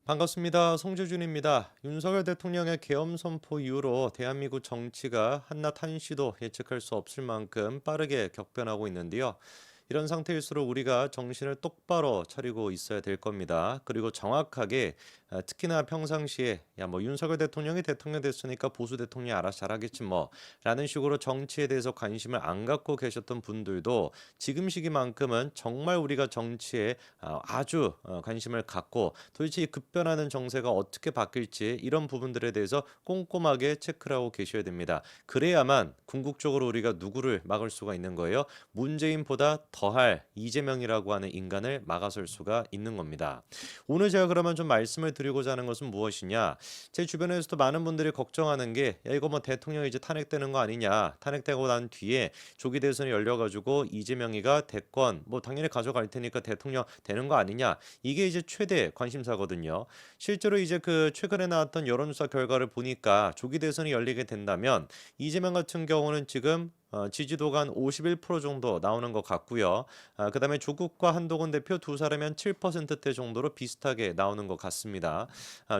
반갑습니다. 송주준입니다. 윤석열 대통령의 계엄 선포 이후로 대한민국 정치가 한낱 한시도 예측할 수 없을 만큼 빠르게 격변하고 있는데요. 이런 상태일수록 우리가 정신을 똑바로 차리고 있어야 될 겁니다. 그리고 정확하게 특히나 평상시에 야 뭐 윤석열 대통령이 대통령 됐으니까 보수 대통령이 알아서 잘하겠지 뭐 라는 식으로 정치에 대해서 관심을 안 갖고 계셨던 분들도 지금 시기만큼은 정말 우리가 정치에 아주 관심을 갖고 도대체 이 급변하는 정세가 어떻게 바뀔지 이런 부분들에 대해서 꼼꼼하게 체크를 하고 계셔야 됩니다. 그래야만 궁극적으로 우리가 누구를 막을 수가 있는 거예요. 문재인보다 더할 이재명이라고 하는 인간을 막아설 수가 있는 겁니다. 오늘 제가 그러면 좀 말씀을 드리고자 하는 것은 무엇이냐? 제 주변에서도 많은 분들이 걱정하는 게 야, 이거 뭐 대통령 이제 탄핵되는 거 아니냐? 탄핵되고 난 뒤에 조기 대선이 열려가지고 이재명이가 대권 뭐 당연히 가져갈 테니까 대통령 되는 거 아니냐? 이게 이제 최대 관심사거든요. 실제로 이제 그 최근에 나왔던 여론조사 결과를 보니까 조기 대선이 열리게 된다면 이재명 같은 경우는 지금 지지도가 한 51% 정도 나오는 것 같고요. 그다음에 조국과 한동훈 대표 두 사람이 한 7%대 정도로 비슷하게 나오는 것 같습니다.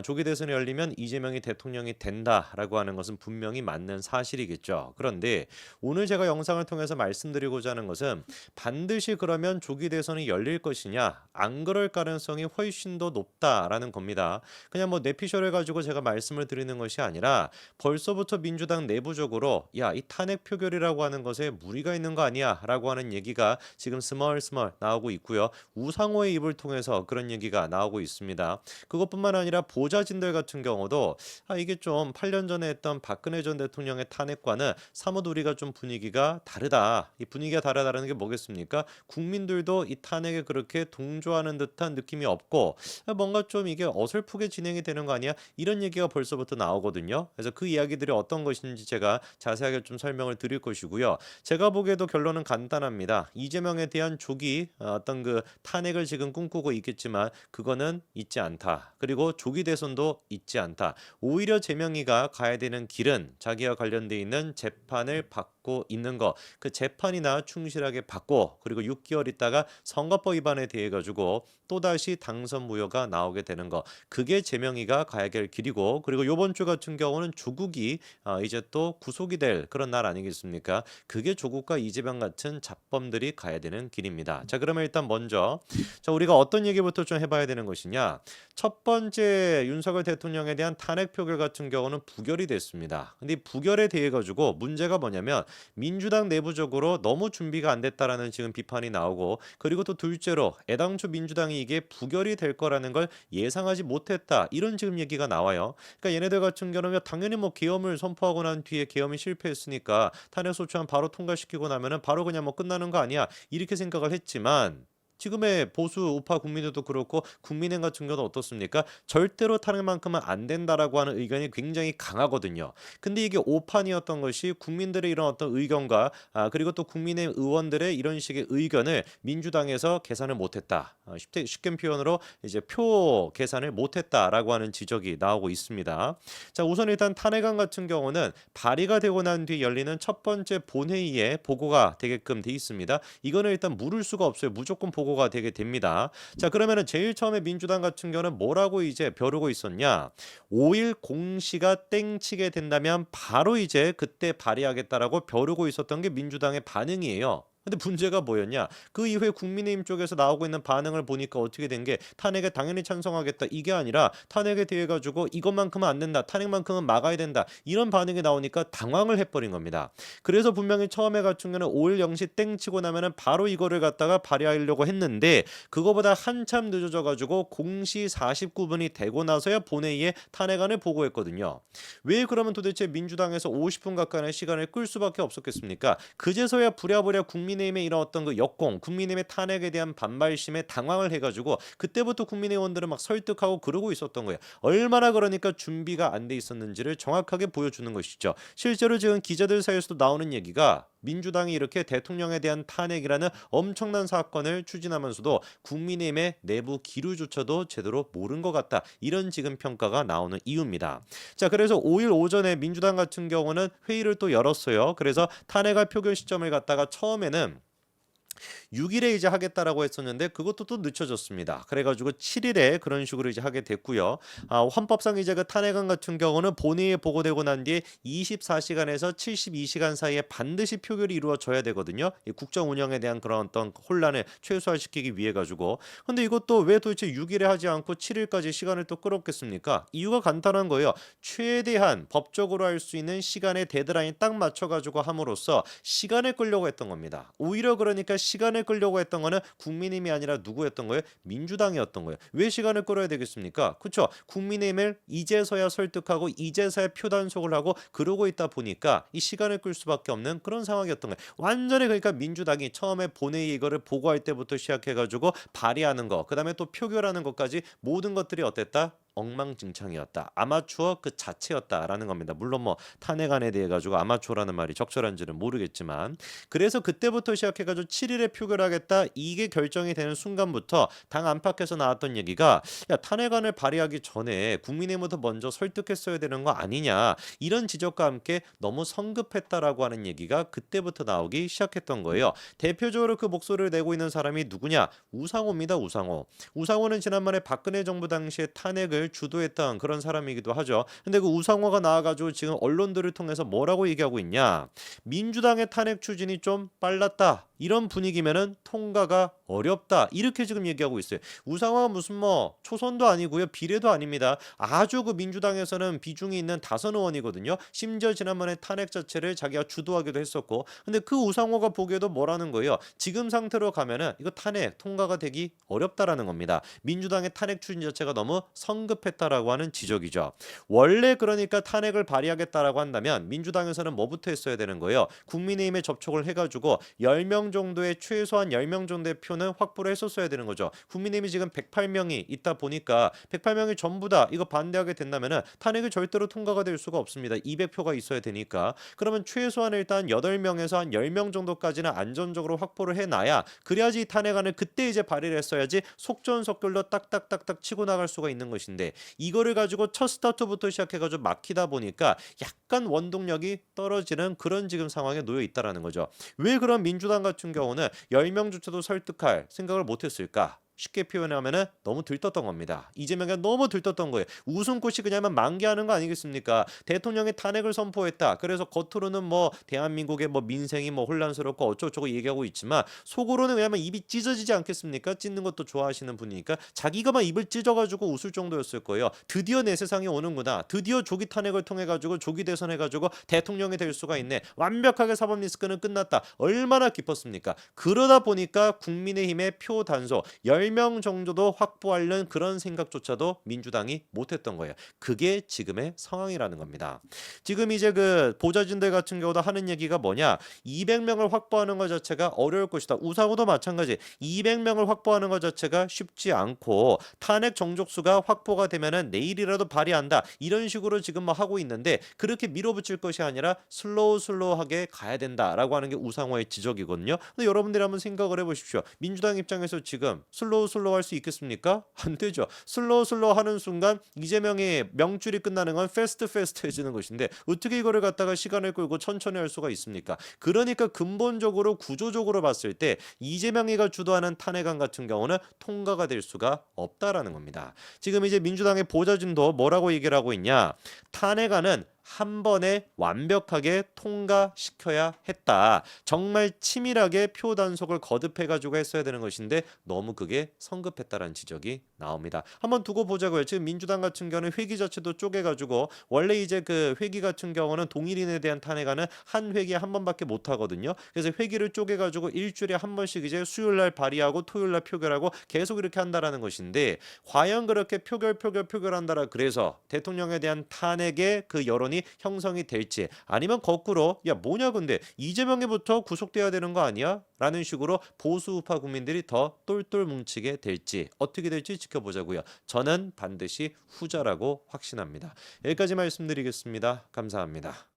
조기 대선이 열리면 이재명이 대통령이 된다라고 하는 것은 분명히 맞는 사실이겠죠. 그런데 오늘 제가 영상을 통해서 말씀드리고자 하는 것은 반드시 그러면 조기 대선이 열릴 것이냐, 안 그럴 가능성이 훨씬 더 높다라는 겁니다. 그냥 뭐 내피셜을 가지고 제가 말씀을 드리는 것이 아니라 벌써부터 민주당 내부적으로 야, 이 탄핵 표결이라고 하는 것에 무리가 있는 거 아니야라고 하는 얘기가 지금 스멀스멀 나오고 있고요. 우상호의 입을 통해서 그런 얘기가 나오고 있습니다. 그것뿐만 아니라 보좌진들 같은 경우도 이게 좀 8년 전에 했던 박근혜 전 대통령의 탄핵과는 사뭇 우리가 좀 분위기가 다르다. 이 분위기가 다르다는 게 뭐겠습니까? 국민들도 이 탄핵에 그렇게 동조하는 듯한 느낌이 없고 뭔가 좀 이게 어설프게 진행이 되는 거 아니야? 이런 얘기가 벌써부터 나오거든요. 그래서 그 이야기들이 어떤 것인지 제가 자세하게 좀 설명을 드릴 것이고요. 제가 보기에도 결론은 간단합니다. 이재명에 대한 조기 어떤 그 탄핵을 지금 꿈꾸고 있겠지만 그거는 있지 않다. 그리고 조기 대선도 있지 않다. 오히려 재명이가 가야 되는 길은 자기와 관련돼 있는 재판을 받고 있는 거. 그 재판이나 충실하게 받고 그리고 6개월 있다가 선거법 위반에 대해 가지고 또다시 당선 무효가 나오게 되는 거. 그게 재명이가 가야 될 길이고 그리고 요번 주 같은 경우는 조국이 이제 또 구속이 될 그런 날 아니겠습니까? 그게 조국과 이재명 같은 잡범들이 가야 되는 길입니다. 자, 그러면 일단 먼저 자, 우리가 어떤 얘기부터 좀 해봐야 되는 것이냐? 첫 번째 윤석열 대통령에 대한 탄핵 표결 같은 경우는 부결이 됐습니다. 근데 이 부결에 대해 가지고 문제가 뭐냐면 민주당 내부적으로 너무 준비가 안 됐다라는 지금 비판이 나오고 그리고 또 둘째로 애당초 민주당이 이게 부결이 될 거라는 걸 예상하지 못했다. 이런 지금 얘기가 나와요. 그러니까 얘네들 같은 경우는 당연히 뭐 계엄을 선포하고 난 뒤에 계엄이 실패했으니까 탄핵 소추안 바로 통과시키고 나면은 바로 그냥 뭐 끝나는 거 아니야. 이렇게 생각을 했지만 지금의 보수 우파 국민들도 그렇고 국민의힘 같은 경우는 어떻습니까? 절대로 탄핵만큼은 안 된다라고 하는 의견이 굉장히 강하거든요. 근데 이게 오판이었던 것이 국민들의 이런 어떤 의견과 그리고 또 국민의 의원들의 이런 식의 의견을 민주당에서 계산을 못했다. 쉽게 표현으로 이제 표 계산을 못했다라고 하는 지적이 나오고 있습니다. 자, 우선 일단 탄핵안 같은 경우는 발의가 되고 난 뒤 열리는 첫 번째 본회의에 보고가 되게끔 돼 있습니다. 이거는 일단 물을 수가 없어요. 무조건 보고가 되게 됩니다. 자, 그러면은 제일 처음에 민주당 같은 경우는 뭐라고 이제 벼르고 있었냐? 5일 공시가 땡치게 된다면 바로 이제 그때 발의하겠다라고 벼르고 있었던 게 민주당의 반응이에요. 근데 문제가 뭐였냐? 그 이후에 국민의힘 쪽에서 나오고 있는 반응을 보니까 어떻게 된 게 탄핵에 당연히 찬성하겠다 이게 아니라 탄핵에 대해 가지고 이것만큼은 안 된다. 탄핵만큼은 막아야 된다. 이런 반응이 나오니까 당황을 해버린 겁니다. 그래서 분명히 처음에 같은 경우는 5일 0시 땡 치고 나면은 바로 이거를 갖다가 발의하려고 했는데 그거보다 한참 늦어져 가지고 공시 49분이 되고 나서야 본회의에 탄핵안을 보고했거든요. 왜 그러면 도대체 민주당에서 50분 가까이의 시간을 끌 수밖에 없었겠습니까? 그제서야 부랴부랴 국민의힘의 이런 어떤 그 역공, 국민의힘의 탄핵에 대한 반발심에 당황을 해가지고 그때부터 국민의원들은 막 설득하고 그러고 있었던 거예요. 얼마나 그러니까 준비가 안 돼 있었는지를 정확하게 보여주는 것이죠. 실제로 지금 기자들 사이에서도 나오는 얘기가 민주당이 이렇게 대통령에 대한 탄핵이라는 엄청난 사건을 추진하면서도 국민의힘의 내부 기류조차도 제대로 모른 것 같다. 이런 지금 평가가 나오는 이유입니다. 자, 그래서 5일 오전에 민주당 같은 경우는 회의를 또 열었어요. 그래서 탄핵안 표결 시점을 갖다가 처음에는 6 일에 이제 하겠다라고 했었는데 그것도 또 늦춰졌습니다. 그래 가지고 7 일에 그런 식으로 이제 하게 됐고요. 헌법상 이제 그 탄핵안 같은 경우는 본회의에 보고되고 난 뒤에 24 시간에서 72 시간 사이에 반드시 표결이 이루어져야 되거든요. 이 국정 운영에 대한 그런 어떤 혼란을 최소화시키기 위해 가지고. 근데 이것도 왜 도대체 6 일에 하지 않고 7 일까지 시간을 또 끌었겠습니까? 이유가 간단한 거예요. 최대한 법적으로 할 수 있는 시간의 데드라인 딱 맞춰 가지고 함으로써 시간을 끌려고 했던 겁니다. 오히려 그러니까 시간을 끌려고 했던 거는 국민의힘이 아니라 누구였던 거예요? 민주당이었던 거예요. 왜 시간을 끌어야 되겠습니까? 그렇죠? 국민의힘을 이제서야 설득하고 이제서야 표 단속을 하고 그러고 있다 보니까 이 시간을 끌 수밖에 없는 그런 상황이었던 거예요. 완전히 그러니까 민주당이 처음에 본회의 이거를 보고할 때부터 시작해 가지고 발의하는 거, 그다음에 또 표결하는 것까지 모든 것들이 어땠다? 엉망진창이었다. 아마추어 그 자체였다라는 겁니다. 물론 뭐 탄핵안에 대해 가지고 아마추어라는 말이 적절한지는 모르겠지만, 그래서 그때부터 시작해 가지고 7 일에 표결하겠다 이게 결정이 되는 순간부터 당 안팎에서 나왔던 얘기가, 야 탄핵안을 발의하기 전에 국민의힘부터 먼저 설득했어야 되는 거 아니냐, 이런 지적과 함께 너무 성급했다라고 하는 얘기가 그때부터 나오기 시작했던 거예요. 대표적으로 그 목소리를 내고 있는 사람이 누구냐? 우상호입니다. 우상호. 우상호는 지난번에 박근혜 정부 당시에 탄핵을 주도했던 그런 사람이기도 하죠. 근데 그 우상호가 나와가지고 지금 언론들을 통해서 뭐라고 얘기하고 있냐? 민주당의 탄핵 추진이 좀 빨랐다. 이런 분위기면은 통과가 어렵다. 이렇게 지금 얘기하고 있어요. 우상호가 무슨 뭐 초선도 아니고요. 비례도 아닙니다. 아주 그 민주당에서는 비중이 있는 다선 의원이거든요. 심지어 지난번에 탄핵 자체를 자기가 주도하기도 했었고. 근데 그 우상호가 보기에도 뭐라는 거예요? 지금 상태로 가면은 이거 탄핵 통과가 되기 어렵다라는 겁니다. 민주당의 탄핵 추진 자체가 너무 성급했다라고 하는 지적이죠. 원래 그러니까 탄핵을 발의하겠다라고 한다면 민주당에서는 뭐부터 했어야 되는 거예요? 국민의힘에 접촉을 해가지고 10명 정도의 최소한 10명 정도의 표는 확보를 했었어야 되는 거죠. 국민의힘이 지금 108명이 있다 보니까 108명이 전부 다 이거 반대하게 된다면은 탄핵이 절대로 통과가 될 수가 없습니다. 200표가 있어야 되니까. 그러면 최소한 일단 8명에서 한 10명 정도까지는 안전적으로 확보를 해놔야, 그래야지 이 탄핵안을 그때 이제 발의를 했어야지 속전속결로 딱딱딱딱 치고 나갈 수가 있는 것인데, 이거를 가지고 첫 스타트부터 시작해가지고 막히다 보니까 약간 원동력이 떨어지는 그런 지금 상황에 놓여 있다라는 거죠. 왜 그런 민주당 같은 경우는 10명조차도 설득할 생각을 못했을까? 쉽게 표현하면은 너무 들떴던 겁니다. 이재명이 너무 들떴던 거예요. 웃음꽃이 그냥 만개하는 거 아니겠습니까? 대통령이 탄핵을 선포했다. 그래서 겉으로는 뭐 대한민국의 뭐 민생이 뭐 혼란스럽고 어쩌고저쩌고 얘기하고 있지만 속으로는 왜냐면 입이 찢어지지 않겠습니까? 찢는 것도 좋아하시는 분이니까 자기가만 입을 찢어가지고 웃을 정도였을 거예요. 드디어 내 세상이 오는구나. 드디어 조기 탄핵을 통해 가지고 조기 대선해 가지고 대통령이 될 수가 있네. 완벽하게 사법 리스크는 끝났다. 얼마나 기뻤습니까? 그러다 보니까 국민의힘의 표 단속 10명 정도도 확보하려는 그런 생각조차도 민주당이 못했던 거예요. 그게 지금의 상황이라는 겁니다. 지금 이제 그 보좌진들 같은 경우도 하는 얘기가 뭐냐? 200명을 확보하는 것 자체가 어려울 것이다. 우상호도 마찬가지. 200명을 확보하는 것 자체가 쉽지 않고 탄핵 정족수가 확보가 되면은 내일이라도 발의한다. 이런 식으로 지금 뭐 하고 있는데, 그렇게 밀어붙일 것이 아니라 슬로우하게 가야 된다라고 하는 게 우상호의 지적이거든요. 근데 여러분들이 한번 생각을 해보십시오. 민주당 입장에서 지금 슬로우 할 수 있겠습니까? 안 되죠. 슬로우 하는 순간 이재명의 명줄이 끝나는 건 패스트해지는 것인데 어떻게 이거를 갖다가 시간을 끌고 천천히 할 수가 있습니까? 그러니까 근본적으로 구조적으로 봤을 때 이재명이가 주도하는 탄핵안 같은 경우는 통과가 될 수가 없다라는 겁니다. 지금 이제 민주당의 보좌진도 뭐라고 얘기를 하고 있냐? 탄핵안은 한 번에 완벽하게 통과시켜야 했다. 정말 치밀하게 표 단속을 거듭해가지고 했어야 되는 것인데 너무 그게 성급했다라는 지적이 나옵니다. 한번 두고 보자고요. 지금 민주당 같은 경우는 회기 자체도 쪼개가지고 원래 이제 그 회기 같은 경우는 동일인에 대한 탄핵안은 한 회기에 한 번밖에 못 하거든요. 그래서 회기를 쪼개가지고 일주일에 한 번씩 이제 수요일날 발의하고 토요일날 표결하고 계속 이렇게 한다라는 것인데, 과연 그렇게 표결한다라 그래서 대통령에 대한 탄핵의 그 여론이 형성이 될지, 아니면 거꾸로 야 뭐냐 근데 이재명이부터 구속돼야 되는 거 아니야? 라는 식으로 보수 우파 국민들이 더 똘똘 뭉치게 될지, 어떻게 될지 지켜보자고요. 저는 반드시 후자라고 확신합니다. 여기까지 말씀드리겠습니다. 감사합니다.